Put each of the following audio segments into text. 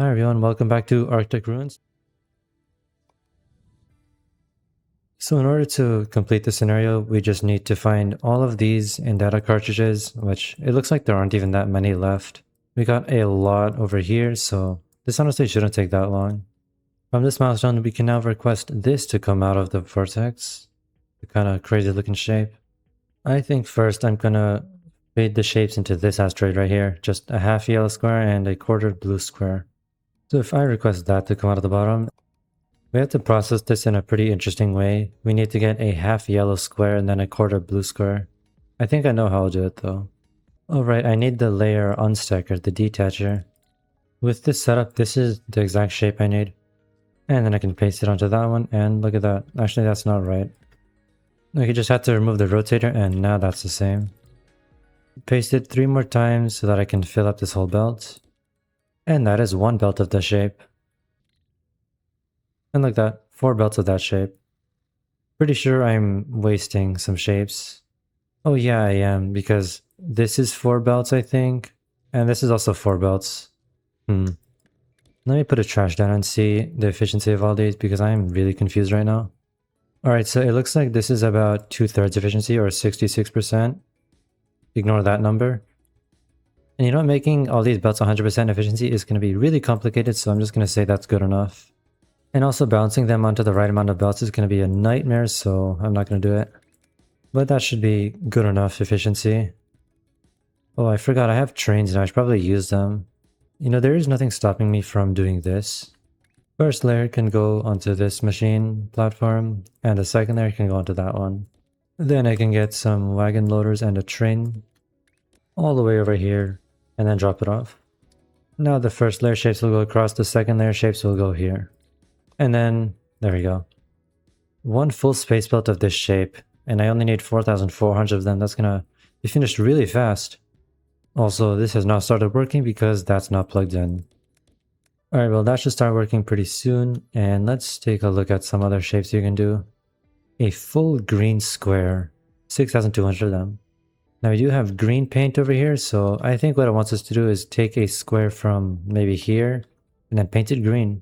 Hi everyone, welcome back to Arctic Ruins. So in order to complete the scenario, we just need to find all of these in data cartridges, which it looks like there aren't even that many left. We got a lot over here, so this honestly shouldn't take that long. From this milestone, we can now request this to come out of the vortex. The kind of crazy looking shape. I think first I'm gonna fade the shapes into this asteroid right here, just a half yellow square and a quarter blue square. So if I request that to come out of the bottom, we have to process this in a pretty interesting way. We need to get a half yellow square and then a quarter blue square. I think I know how I'll do it though. Alright, I need the layer unstacker, the detacher. With this setup, this is the exact shape I need. And then I can paste it onto that one, and look at that. Actually, that's not right. You just have to remove the rotator, and now that's the same. Paste it 3 more times so that I can fill up this whole belt. And that is one belt of the shape. And like that, 4 belts of that shape. Pretty sure I'm wasting some shapes. Oh yeah, I am, because this is 4 belts, I think. And this is also 4 belts. Let me put a trash down and see the efficiency of all these, because I'm really confused right now. Alright, so it looks like this is about 2/3 efficiency, or 66%. Ignore that number. And you know, making all these belts 100% efficiency is going to be really complicated, so I'm just going to say that's good enough. And also balancing them onto the right amount of belts is going to be a nightmare, so I'm not going to do it. But that should be good enough efficiency. Oh, I forgot I have trains now. I should probably use them. You know, there is nothing stopping me from doing this. First layer can go onto this machine platform, and the second layer can go onto that one. Then I can get some wagon loaders and a train all the way over here, and then drop it off. Now the first layer shapes will go across, the second layer shapes will go here. And then, there we go. One full space belt of this shape, and I only need 4,400 of them. That's gonna be finished really fast. Also, this has not started working because that's not plugged in. Alright, well that should start working pretty soon, and let's take a look at some other shapes you can do. A full green square, 6,200 of them. Now we do have green paint over here, so I think what it wants us to do is take a square from maybe here, and then paint it green.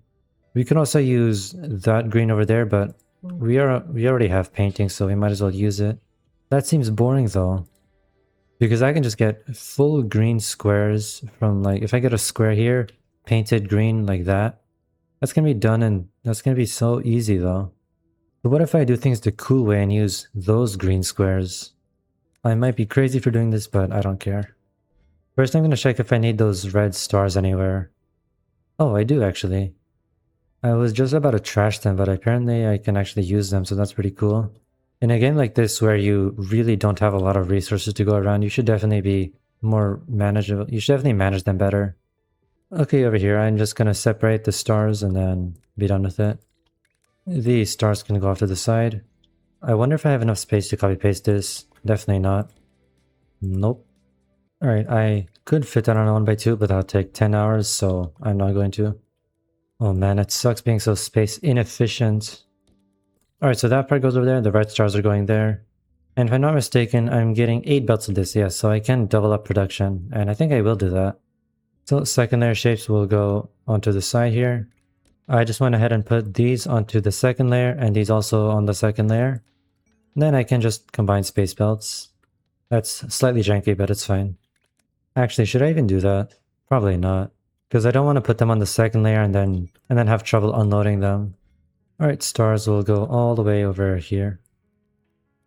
We can also use that green over there, but we already have painting, so we might as well use it. That seems boring though, because I can just get full green squares from, like, if I get a square here, painted green like that, that's gonna be done, and that's gonna be so easy though. But what if I do things the cool way and use those green squares? I might be crazy for doing this, but I don't care. First I'm gonna check if I need those red stars anywhere. Oh, I do actually. I was just about to trash them, but apparently I can actually use them, so that's pretty cool. In a game like this where you really don't have a lot of resources to go around, you should definitely be more manageable. You should definitely manage them better. Okay, over here, I'm just gonna separate the stars and then be done with it. These stars can go off to the side. I wonder if I have enough space to copy paste this. Definitely not. Nope. Alright, I could fit that on a 1x2, but that'll take 10 hours, so I'm not going to. Oh man, it sucks being so space inefficient. Alright, so that part goes over there, the red stars are going there. And if I'm not mistaken, I'm getting 8 belts of this, yes, so I can double up production, and I think I will do that. So second layer shapes will go onto the side here. I just went ahead and put these onto the second layer, and these also on the second layer. Then I can just combine space belts. That's slightly janky, but it's fine. Actually, should I even do that? Probably not, because I don't want to put them on the second layer and then have trouble unloading them. Alright, stars will go all the way over here.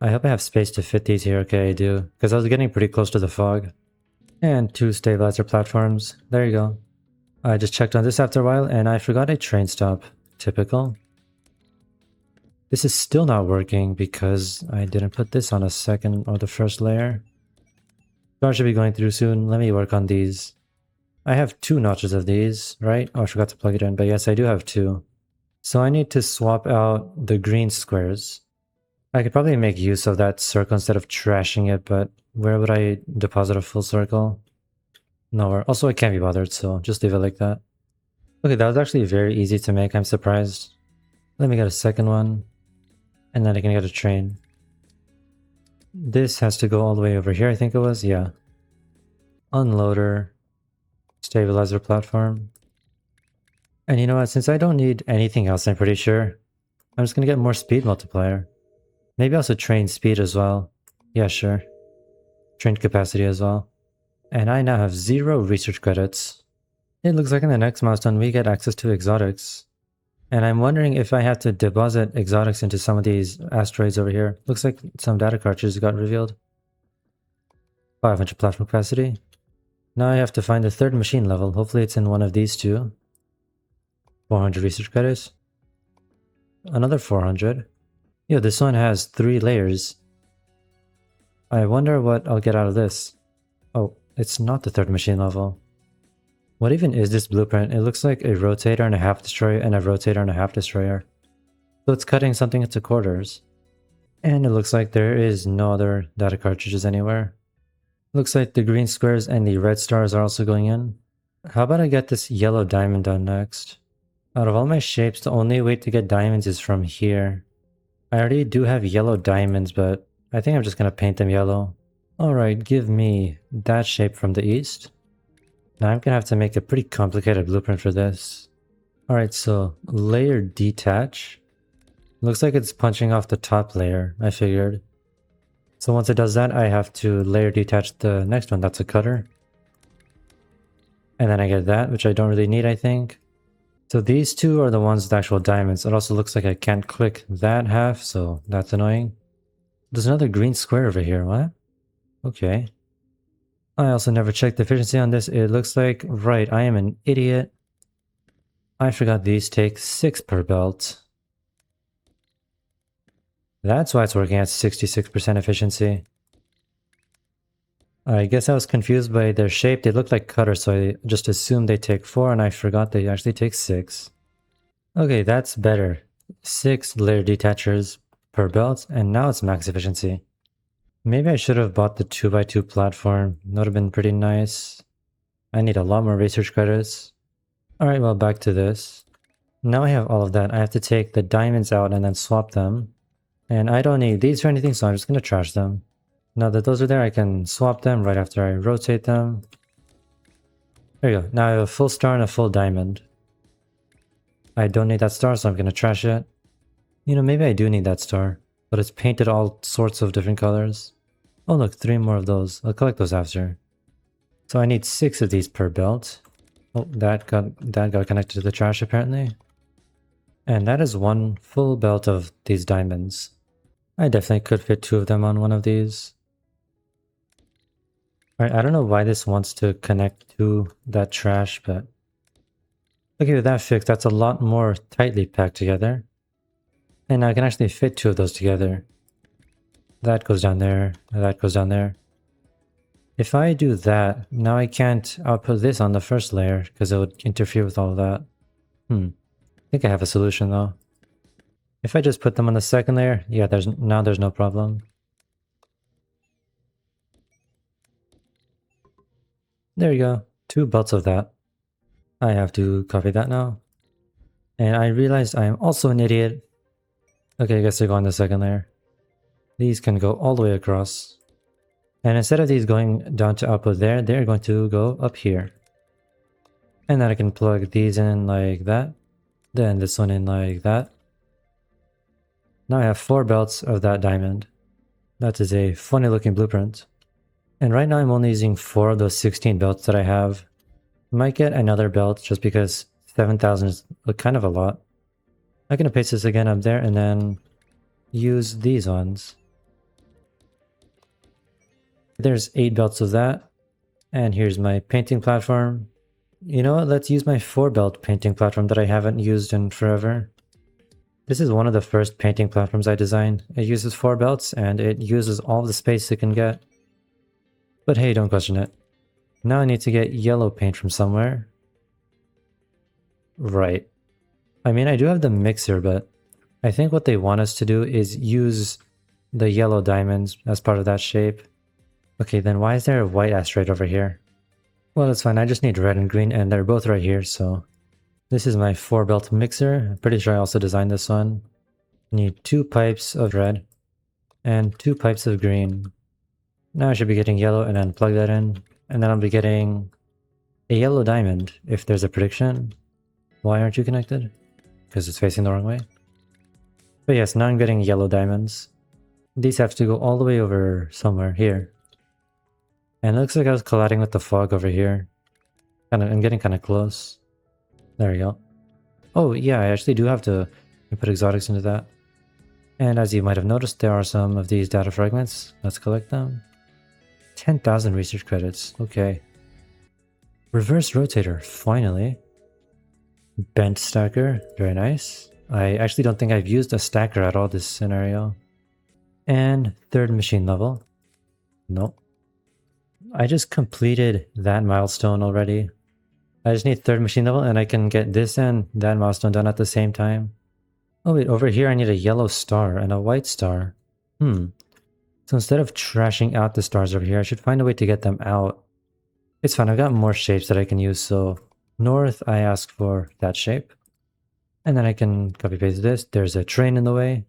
I hope I have space to fit these here. Okay, I do, because I was getting pretty close to the fog. And 2 stabilizer platforms. There you go. I just checked on this after a while, and I forgot a train stop. Typical. This is still not working because I didn't put this on a second or the first layer. Stars should be going through soon. Let me work on these. I have 2 notches of these, right? Oh, I forgot to plug it in, but yes, I do have 2. So I need to swap out the green squares. I could probably make use of that circle instead of trashing it, but where would I deposit a full circle? Nowhere. Also, I can't be bothered, so just leave it like that. Okay, that was actually very easy to make. I'm surprised. Let me get a second one. And then I can get a train. This has to go all the way over here, I think it was. Yeah. Unloader. Stabilizer platform. And you know what? Since I don't need anything else, I'm pretty sure, I'm just gonna get more speed multiplier. Maybe also train speed as well. Yeah, sure. Train capacity as well. And I now have 0 research credits. It looks like in the next milestone we get access to exotics. And I'm wondering if I have to deposit exotics into some of these asteroids over here. Looks like some data cartridges got revealed. 500 platform capacity. Now I have to find the third machine level. Hopefully it's in one of these two. 400 research credits. Another 400. Yo, this one has 3 layers. I wonder what I'll get out of this. Oh, it's not the third machine level. What even is this blueprint? It looks like a rotator and a half destroyer and a rotator and a half destroyer. So it's cutting something into quarters. And it looks like there is no other data cartridges anywhere. Looks like the green squares and the red stars are also going in. How about I get this yellow diamond done next? Out of all my shapes, the only way to get diamonds is from here. I already do have yellow diamonds, but I think I'm just gonna paint them yellow. Alright, give me that shape from the east. Now I'm gonna have to make a pretty complicated blueprint for this. Alright, so layer detach. Looks like it's punching off the top layer, I figured. So once it does that, I have to layer detach the next one. That's a cutter. And then I get that, which I don't really need, I think. So these two are the ones with the actual diamonds. It also looks like I can't click that half, so that's annoying. There's another green square over here. What? Okay. I also never checked the efficiency on this. It looks like, right, I am an idiot. I forgot these take 6 per belt. That's why it's working at 66% efficiency. I guess I was confused by their shape. They look like cutters, so I just assumed they take 4, and I forgot they actually take 6. Okay, that's better. 6 layer detachers per belt, and now it's max efficiency. Maybe I should have bought the 2x2 platform. That would have been pretty nice. I need a lot more research credits. Alright, well, back to this. Now I have all of that. I have to take the diamonds out and then swap them. And I don't need these for anything, so I'm just going to trash them. Now that those are there, I can swap them right after I rotate them. There you go. Now I have a full star and a full diamond. I don't need that star, so I'm going to trash it. You know, maybe I do need that star, but it's painted all sorts of different colors. Oh look, 3 more of those. I'll collect those after. So I need 6 of these per belt. Oh, that got connected to the trash apparently. And that is 1 full belt of these diamonds. I definitely could fit 2 of them on one of these. Alright, I don't know why this wants to connect to that trash, but... Okay, with that fixed, that's a lot more tightly packed together. And I can actually fit 2 of those together. That goes down there, that goes down there. If I do that, now I can't output this on the first layer because it would interfere with all of that. I think I have a solution though. If I just put them on the second layer, yeah, there's no problem. There you go, 2 belts of that. I have to copy that now. And I realized I am also an idiot. Okay, I guess they go on the second layer. These can go all the way across. And instead of these going down to output there, they're going to go up here. And then I can plug these in like that. Then this one in like that. Now I have 4 belts of that diamond. That is a funny looking blueprint. And right now I'm only using 4 of those 16 belts that I have. Might get another belt just because 7,000 is kind of a lot. I'm going to paste this again up there and then use these ones. There's 8 belts of that. And here's my painting platform. You know what? Let's use my 4 belt painting platform that I haven't used in forever. This is one of the first painting platforms I designed. It uses 4 belts and it uses all the space it can get. But hey, don't question it. Now I need to get yellow paint from somewhere. Right. I mean, I do have the mixer, but I think what they want us to do is use the yellow diamonds as part of that shape. Okay, then why is there a white asteroid over here? Well, it's fine. I just need red and green, and they're both right here, so... This is my 4 belt mixer. I'm pretty sure I also designed this one. Need 2 pipes of red and 2 pipes of green. Now I should be getting yellow and then plug that in. And then I'll be getting a yellow diamond if there's a prediction. Why aren't you connected? Because it's facing the wrong way. But yes, now I'm getting yellow diamonds. These have to go all the way over somewhere here. And it looks like I was colliding with the fog over here. I'm getting kind of close. There we go. Oh yeah, I actually do have to put exotics into that. And as you might have noticed, there are some of these data fragments. Let's collect them. 10,000 research credits. Okay. Reverse rotator, finally. Bent stacker, very nice. I actually don't think I've used a stacker at all this scenario. And third machine level. Nope. I just completed that milestone already. I just need third machine level and I can get this and that milestone done at the same time. Oh wait, over here I need a yellow star and a white star. So instead of trashing out the stars over here, I should find a way to get them out. It's fine, I've got more shapes that I can use, so north I ask for that shape. And then I can copy paste this. There's a train in the way.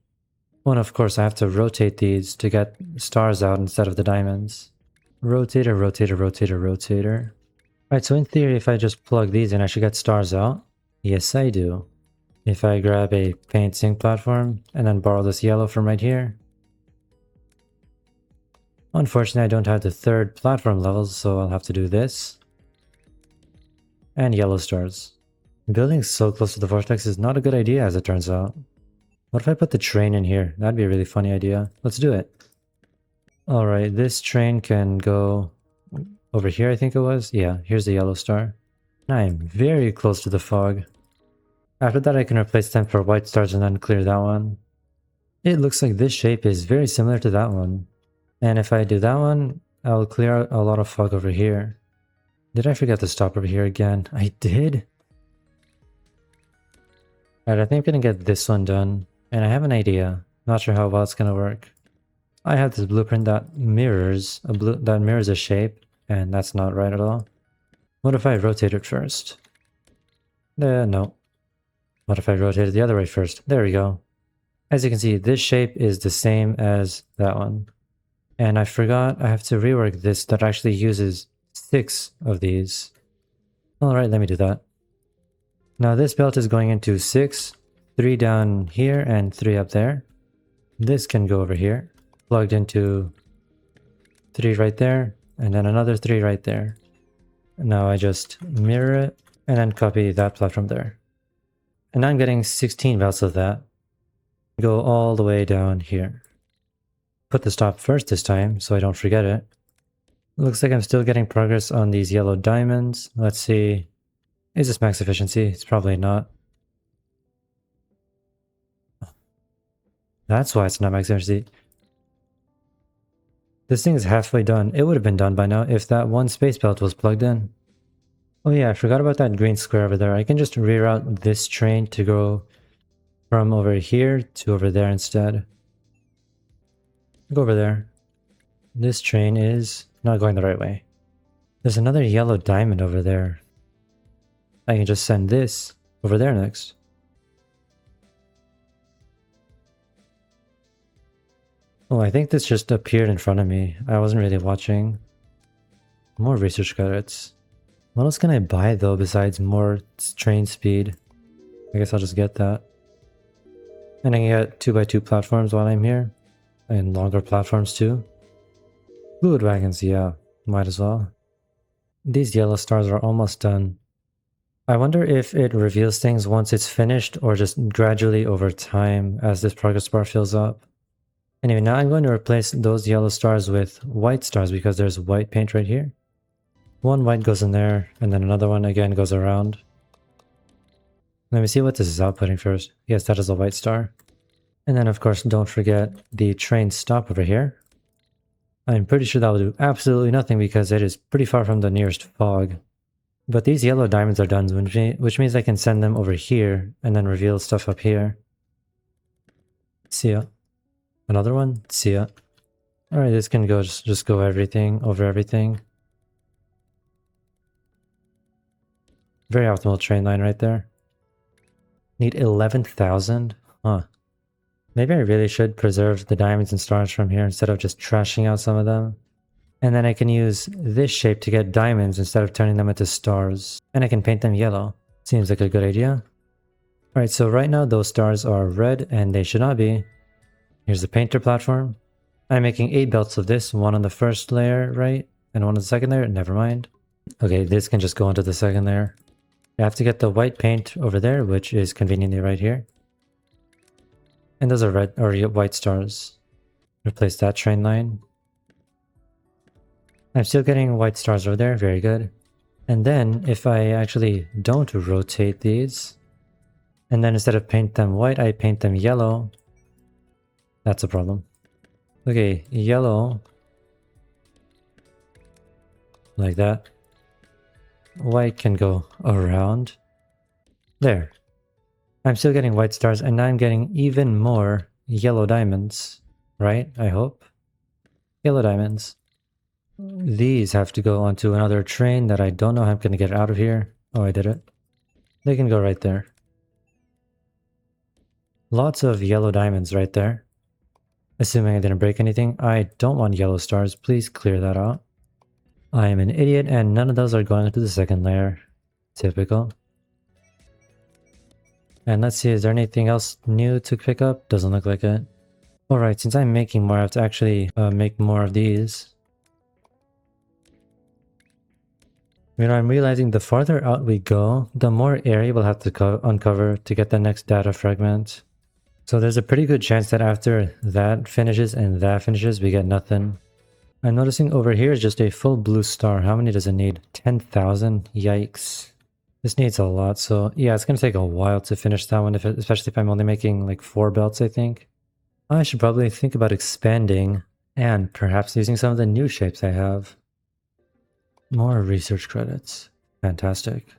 Well, and of course I have to rotate these to get stars out instead of the diamonds. Rotator, rotator, rotator, rotator. Alright, so in theory if I just plug these in I should get stars out. Yes I do. If I grab a paint sync platform and then borrow this yellow from right here. Unfortunately, I don't have the third platform levels, so I'll have to do this. And yellow stars. Building so close to the vortex is not a good idea as it turns out. What if I put the train in here? That'd be a really funny idea. Let's do it. Alright, this train can go over here I think it was. Yeah, here's the yellow star. I'm very close to the fog. After that I can replace them for white stars and then clear that one. It looks like this shape is very similar to that one. And if I do that one, I'll clear out a lot of fog over here. Did I forget to stop over here again? I did? Alright, I think I'm gonna get this one done. And I have an idea. Not sure how well it's gonna work. I have this blueprint that mirrors a shape, and that's not right at all. What if I rotate it first? No. What if I rotate it the other way first? There we go. As you can see, this shape is the same as that one. And I forgot I have to rework this that actually uses 6 of these. Alright, let me do that. Now this belt is going into 6, 3 down here and 3 up there. This can go over here, plugged into 3 right there, and then another 3 right there. Now I just mirror it and then copy that platform there. And I'm getting 16 belts of that. Go all the way down here. Put the stop first this time so I don't forget it. Looks like I'm still getting progress on these yellow diamonds. Let's see. Is this max efficiency? It's probably not. That's why it's not max efficiency. This thing is halfway done. It would have been done by now if that one space belt was plugged in. Oh yeah, I forgot about that green square over there. I can just reroute this train to go from over here to over there instead. Go over there. This train is not going the right way. There's another yellow diamond over there. I can just send this over there next. Oh, I think this just appeared in front of me. I wasn't really watching. More research credits. What else can I buy though besides more train speed? I guess I'll just get that. And I can get 2x2 platforms while I'm here. And longer platforms too. Fluid wagons, yeah. Might as well. These yellow stars are almost done. I wonder if it reveals things once it's finished or just gradually over time as this progress bar fills up. Anyway, now I'm going to replace those yellow stars with white stars because there's white paint right here. One white goes in there, and then another one again goes around. Let me see what this is outputting first. Yes, that is a white star. And then of course, don't forget the train stop over here. I'm pretty sure that will do absolutely nothing because it is pretty far from the nearest fog. But these yellow diamonds are done, which means I can send them over here and then reveal stuff up here. See ya. Another one? See ya. Alright, this can go just go everything over everything. Very optimal train line right there. Need 11,000? Huh. Maybe I really should preserve the diamonds and stars from here instead of just trashing out some of them. And then I can use this shape to get diamonds instead of turning them into stars. And I can paint them yellow. Seems like a good idea. Alright, so right now those stars are red and they should not be. Here's the painter platform. I'm making 8 belts of this, one on the first layer, right? And one on the second layer, never mind. Okay, this can just go into the second layer. I have to get the white paint over there, which is conveniently right here. And those are red or white stars. Replace that train line. I'm still getting white stars over there, very good. And then if I actually don't rotate these, and then instead of paint them white, I paint them yellow, that's a problem. Okay, yellow, like that. White can go around. There. I'm still getting white stars, and now I'm getting even more yellow diamonds, right? I hope. Yellow diamonds. These have to go onto another train that I don't know how I'm going to get out of here. Oh, I did it. They can go right there. Lots of yellow diamonds right there. Assuming I didn't break anything. I don't want yellow stars. Please clear that out. I am an idiot and none of those are going into the second layer. Typical. And let's see, is there anything else new to pick up? Doesn't look like it. Alright, since I'm making more, I have to actually make more of these. You know, I'm realizing the farther out we go, the more area we'll have to uncover to get the next data fragment. So there's a pretty good chance that after that finishes and that finishes, we get nothing. I'm noticing over here is just a full blue star. How many does it need? 10,000? Yikes. This needs a lot, so yeah, it's going to take a while to finish that one, especially if I'm only making like 4 belts, I think. I should probably think about expanding and perhaps using some of the new shapes I have. More research credits. Fantastic.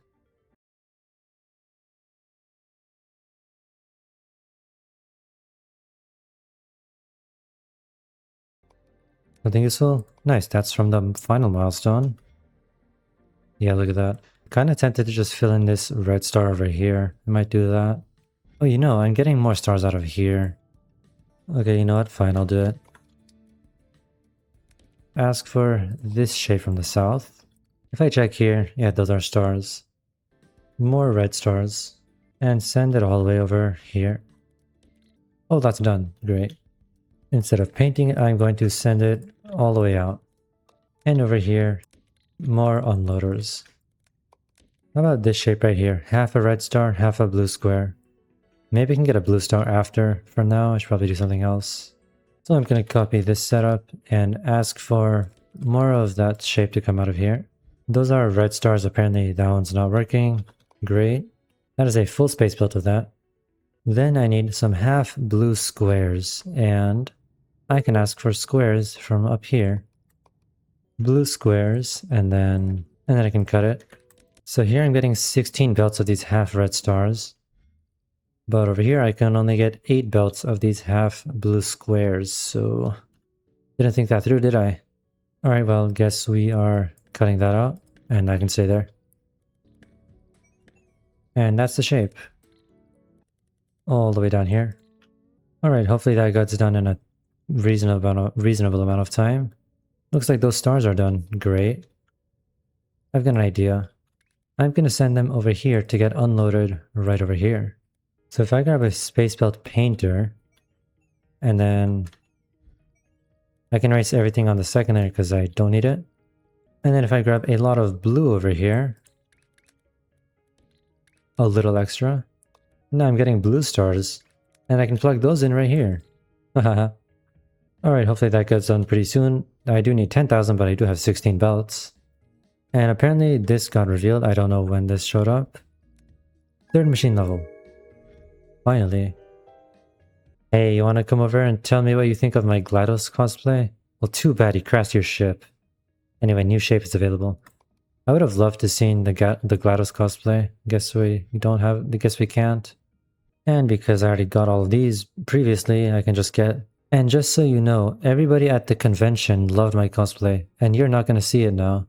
Nothing useful? Nice, that's from the final milestone. Yeah, look at that. Kind of tempted to just fill in this red star over here. I might do that. Oh, you know, I'm getting more stars out of here. Okay, you know what? Fine, I'll do it. Ask for this shape from the south. If I check here, yeah, those are stars. More red stars. And send it all the way over here. Oh, that's done. Great. Instead of painting it, I'm going to send it all the way out. And over here, more unloaders. How about this shape right here? Half a red star, half a blue square. Maybe I can get a blue star after. For now, I should probably do something else. So I'm going to copy this setup and ask for more of that shape to come out of here. Those are red stars. Apparently that one's not working. Great. That is a full space built of that. Then I need some half blue squares, and I can ask for squares from up here. Blue squares, and then I can cut it. So here I'm getting 16 belts of these half red stars. But over here I can only get 8 belts of these half blue squares, so didn't think that through, did I? Alright, well, guess we are cutting that out, and I can stay there. And that's the shape. All the way down here. Alright, hopefully that gets done in a reasonable amount of time. Looks like those stars are done. Great. I've got an idea. I'm going to send them over here to get unloaded right over here. So if I grab a space belt painter, and then I can erase everything on the second layer because I don't need it. And then if I grab a lot of blue over here, a little extra, now I'm getting blue stars, and I can plug those in right here. Alright, hopefully that gets done pretty soon. I do need 10,000, but I do have 16 belts. And apparently this got revealed. I don't know when this showed up. 3rd machine level. Finally. Hey, you want to come over and tell me what you think of my GLaDOS cosplay? Well, too bad you crashed your ship. Anyway, new shape is available. I would have loved to seen the GLaDOS cosplay. Guess we can't. And because I already got all of these previously, I can just get... And just so you know, everybody at the convention loved my cosplay, and you're not going to see it now.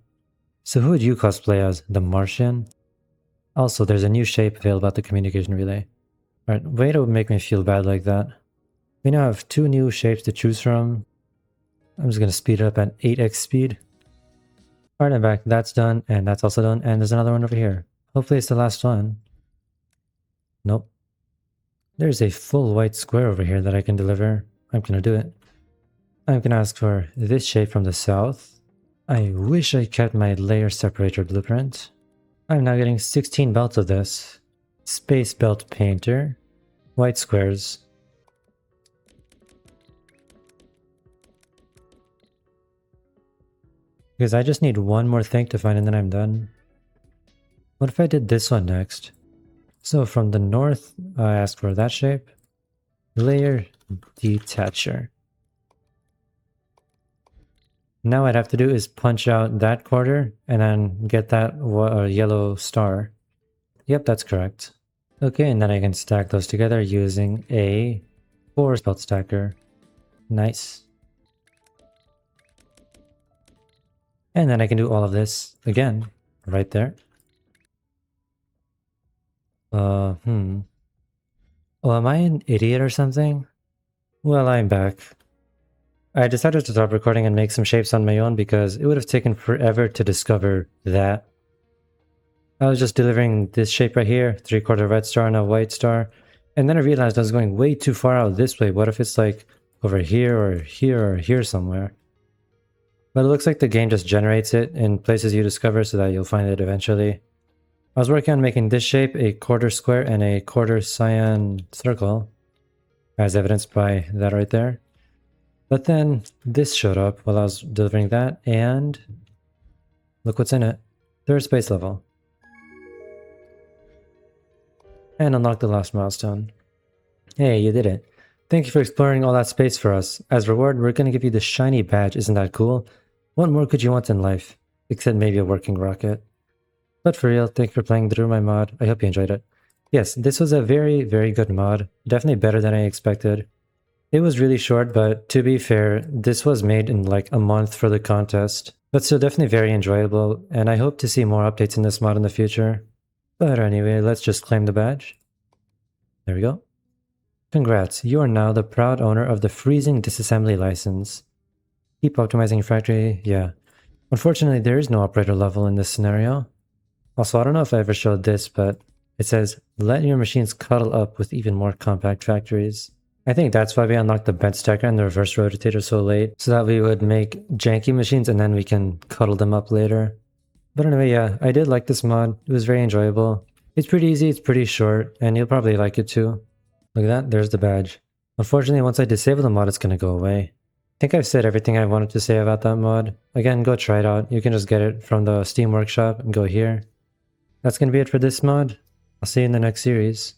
So who would you cosplay as? The Martian? Also, there's a new shape available at the communication relay. Alright, way to make me feel bad like that. We now have 2 new shapes to choose from. I'm just going to speed it up at 8x speed. Alright, I'm back. That's done, and that's also done, and there's another one over here. Hopefully it's the last one. Nope. There's a full white square over here that I can deliver. I'm gonna do it. I'm gonna ask for this shape from the south. I wish I kept my layer separator blueprint. I'm now getting 16 belts of this. Space belt painter. White squares. Because I just need one more thing to find and then I'm done. What if I did this one next? So from the north, I asked for that shape. Layer detacher. Now what I'd have to do is punch out that quarter and then get that yellow star. Yep, that's correct. Okay, and then I can stack those together using a 4 belt stacker. Nice. And then I can do all of this again, right there. Oh, am I an idiot or something? Well, I'm back. I decided to stop recording and make some shapes on my own because it would have taken forever to discover that. I was just delivering this shape right here, 3/4 red star and a white star, and then I realized I was going way too far out this way. What if it's like over here or here or here somewhere? But it looks like the game just generates it in places you discover so that you'll find it eventually. I was working on making this shape a quarter square and a quarter cyan circle, as evidenced by that right there. But then this showed up while I was delivering that, and look what's in it. 3rd space level. And unlock the last milestone. Hey, you did it. Thank you for exploring all that space for us. As reward, we're going to give you this shiny badge. Isn't that cool? What more could you want in life? Except maybe a working rocket. But for real, thank you for playing through my mod. I hope you enjoyed it. Yes, this was a very, very good mod. Definitely better than I expected. It was really short, but to be fair, this was made in like a month for the contest. But still definitely very enjoyable, and I hope to see more updates in this mod in the future. But anyway, let's just claim the badge. There we go. Congrats, you are now the proud owner of the freezing disassembly license. Keep optimizing your factory, yeah. Unfortunately, there is no operator level in this scenario. Also, I don't know if I ever showed this, but it says, let your machines cuddle up with even more compact factories. I think that's why we unlocked the bent stacker and the reverse rotator so late, so that we would make janky machines and then we can cuddle them up later. But anyway, yeah, I did like this mod. It was very enjoyable. It's pretty easy, it's pretty short, and you'll probably like it too. Look at that, there's the badge. Unfortunately, once I disable the mod, it's gonna go away. I think I've said everything I wanted to say about that mod. Again, go try it out. You can just get it from the Steam Workshop and go here. That's gonna be it for this mod. I'll see you in the next series.